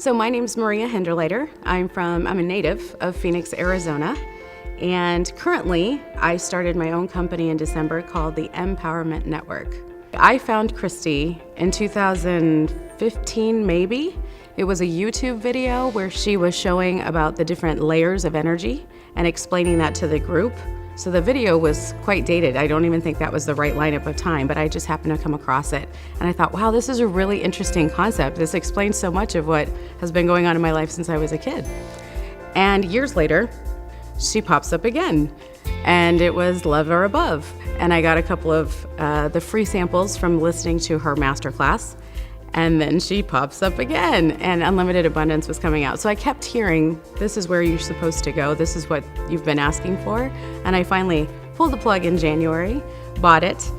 So my name's Maria Hinderleiter. I'm a native of Phoenix, Arizona. And currently, I started my own company in December called the Empowerment Network. I found Christie in 2015, maybe. It was a YouTube video where she was showing about the different layers of energy and explaining that to the group. So the video was quite dated. I don't even think that was the right lineup of time, but I just happened to come across it. And I thought, wow, this is a really interesting concept. This explains so much of what has been going on in my life since I was a kid. And years later, she pops up again, and it was Love or Above. And I got a couple of the free samples from listening to her masterclass. And then she pops up again, and Unlimited Abundance was coming out. So I kept hearing, this is where you're supposed to go. This is what you've been asking for. And I finally pulled the plug in January, bought it,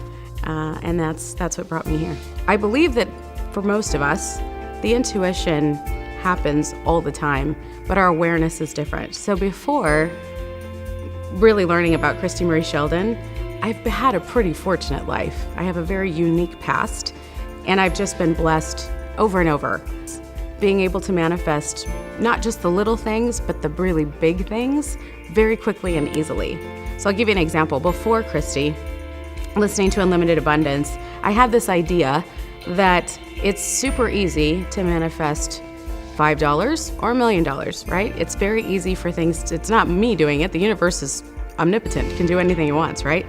and that's what brought me here. I believe that for most of us, the intuition happens all the time, but our awareness is different. So before really learning about Christie Marie Sheldon, I've had a pretty fortunate life. I have a very unique past. And I've just been blessed over and over, being able to manifest not just the little things, but the really big things very quickly and easily. So I'll give you an example. Before Christie, listening to Unlimited Abundance, I had this idea that it's super easy to manifest $5 or $1 million, right? It's very easy for things. It's not me doing it. The universe is omnipotent, can do anything it wants, right?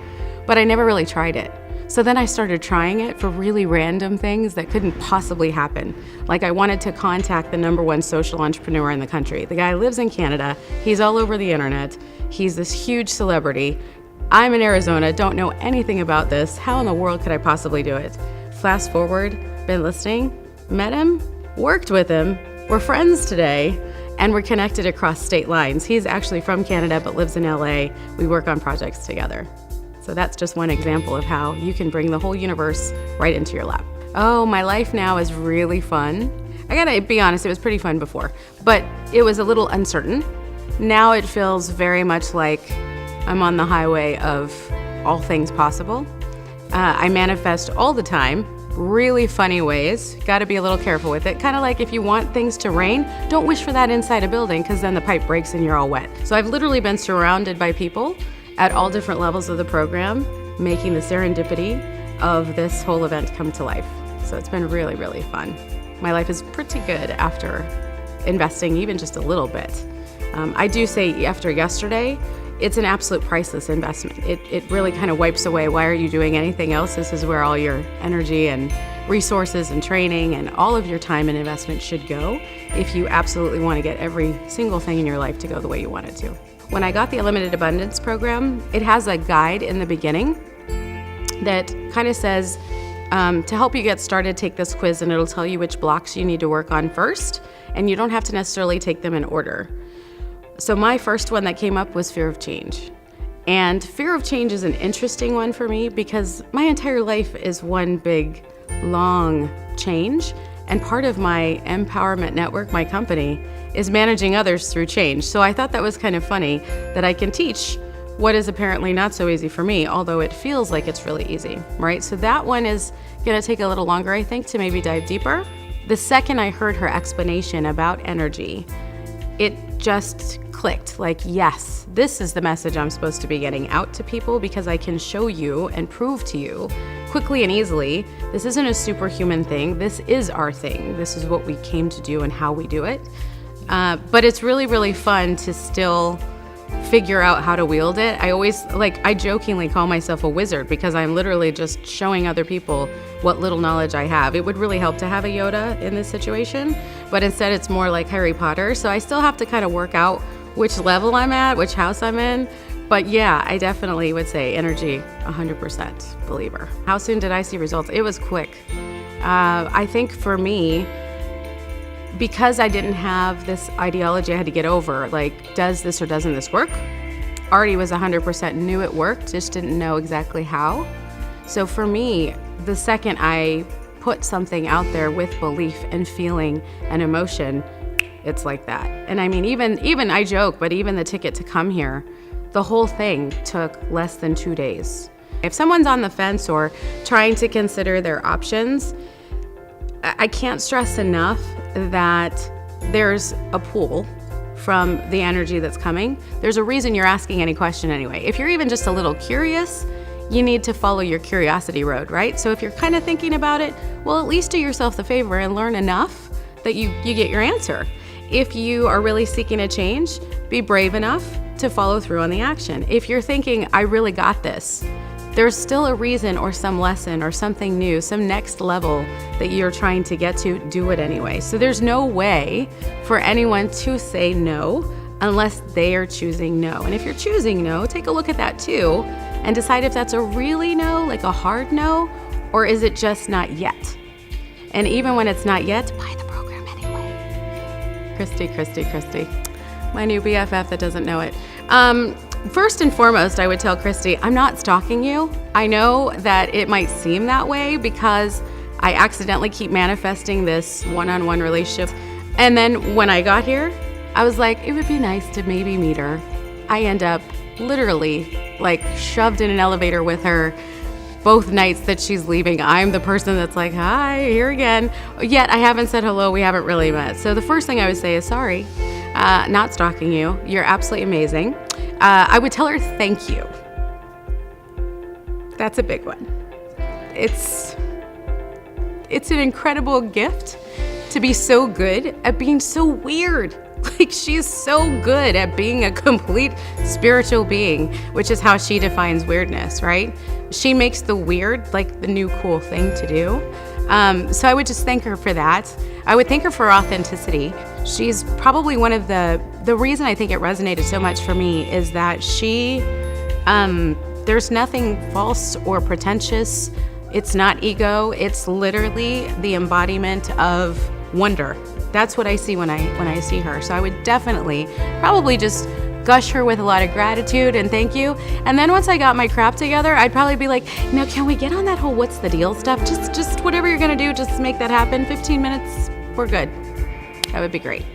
But I never really tried it. So then I started trying it for really random things that couldn't possibly happen. Like I wanted to contact the #1 social entrepreneur in the country. The guy lives in Canada. He's all over the internet. He's this huge celebrity. I'm in Arizona, don't know anything about this. How in the world could I possibly do it? Fast forward, been listening, met him, worked with him. We're friends today, and we're connected across state lines. He's actually from Canada but lives in LA. We work on projects together. So that's just one example of how you can bring the whole universe right into your lap. Oh, my life now is really fun. I gotta be honest, it was pretty fun before, but it was a little uncertain. Now it feels very much like I'm on the highway of all things possible. I manifest all the time, really funny ways. Gotta be a little careful with it. Kind of like if you want things to rain, don't wish for that inside a building because then the pipe breaks and you're all wet. So I've literally been surrounded by people at all different levels of the program, making the serendipity of this whole event come to life. So it's been really, really fun. My life is pretty good after investing even just a little bit. I do say after yesterday, it's an absolute priceless investment. It really kind of wipes away, why are you doing anything else? This is where all your energy and resources and training and all of your time and investment should go if you absolutely want to get every single thing in your life to go the way you want it to. When I got the Unlimited Abundance program, it has a guide in the beginning that kind of says, to help you get started, take this quiz and it'll tell you which blocks you need to work on first, and you don't have to necessarily take them in order. So my first one that came up was fear of change. And fear of change is an interesting one for me because my entire life is one big, long change. And part of my Empowerment Network, my company, is managing others through change. So I thought that was kind of funny that I can teach what is apparently not so easy for me, although it feels like it's really easy, right? So that one is gonna take a little longer, I think, to maybe dive deeper. The second I heard her explanation about energy, it just clicked, like, yes, this is the message I'm supposed to be getting out to people because I can show you and prove to you quickly and easily, this isn't a superhuman thing, this is our thing. This is what we came to do and how we do it. But it's really, really fun to still figure out how to wield it. I jokingly call myself a wizard because I'm literally just showing other people what little knowledge I have. It would really help to have a Yoda in this situation, but instead it's more like Harry Potter. So I still have to kind of work out which level I'm at, which house I'm in. But yeah, I definitely would say energy, 100% believer. How soon did I see results? It was quick. I think for me, because I didn't have this ideology I had to get over, like, does this or doesn't this work? Already was 100% knew it worked, just didn't know exactly how. So for me, the second I put something out there with belief and feeling and emotion, it's like that. And I mean, even I joke, but even the ticket to come here, the whole thing took less than 2 days. If someone's on the fence or trying to consider their options, I can't stress enough that there's a pull from the energy that's coming. There's a reason you're asking any question anyway. If you're even just a little curious, you need to follow your curiosity road, right? So if you're kind of thinking about it, well, at least do yourself the favor and learn enough that you get your answer. If you are really seeking a change, be brave enough to follow through on the action. If you're thinking, I really got this, there's still a reason or some lesson or something new, some next level that you're trying to get to, do it anyway. So there's no way for anyone to say no unless they are choosing no. And if you're choosing no, take a look at that too and decide if that's a really no, like a hard no, or is it just not yet? And even when it's not yet, buy the program anyway. Christie, my new BFF that doesn't know it. First and foremost, I would tell Christie, I'm not stalking you. I know that it might seem that way because I accidentally keep manifesting this one-on-one relationship. And then when I got here, I was like, it would be nice to maybe meet her. I end up literally like shoved in an elevator with her both nights that she's leaving. I'm the person that's like, hi, here again. Yet I haven't said hello, we haven't really met. So the first thing I would say is sorry, not stalking you. You're absolutely amazing. I would tell her thank you. That's a big one. It's an incredible gift to be so good at being so weird. Like, she's so good at being a complete spiritual being, which is how she defines weirdness, right? She makes the weird like the new cool thing to do. So I would just thank her for that. I would thank her for authenticity. She's probably one of the reason I think it resonated so much for me is that she, there's nothing false or pretentious. It's not ego. It's literally the embodiment of wonder. That's what I see when I see her. So I would definitely probably just gush her with a lot of gratitude and thank you. And then once I got my crap together, I'd probably be like, now can we get on that whole what's the deal stuff? Just whatever you're gonna do, just make that happen. 15 minutes, we're good. That would be great.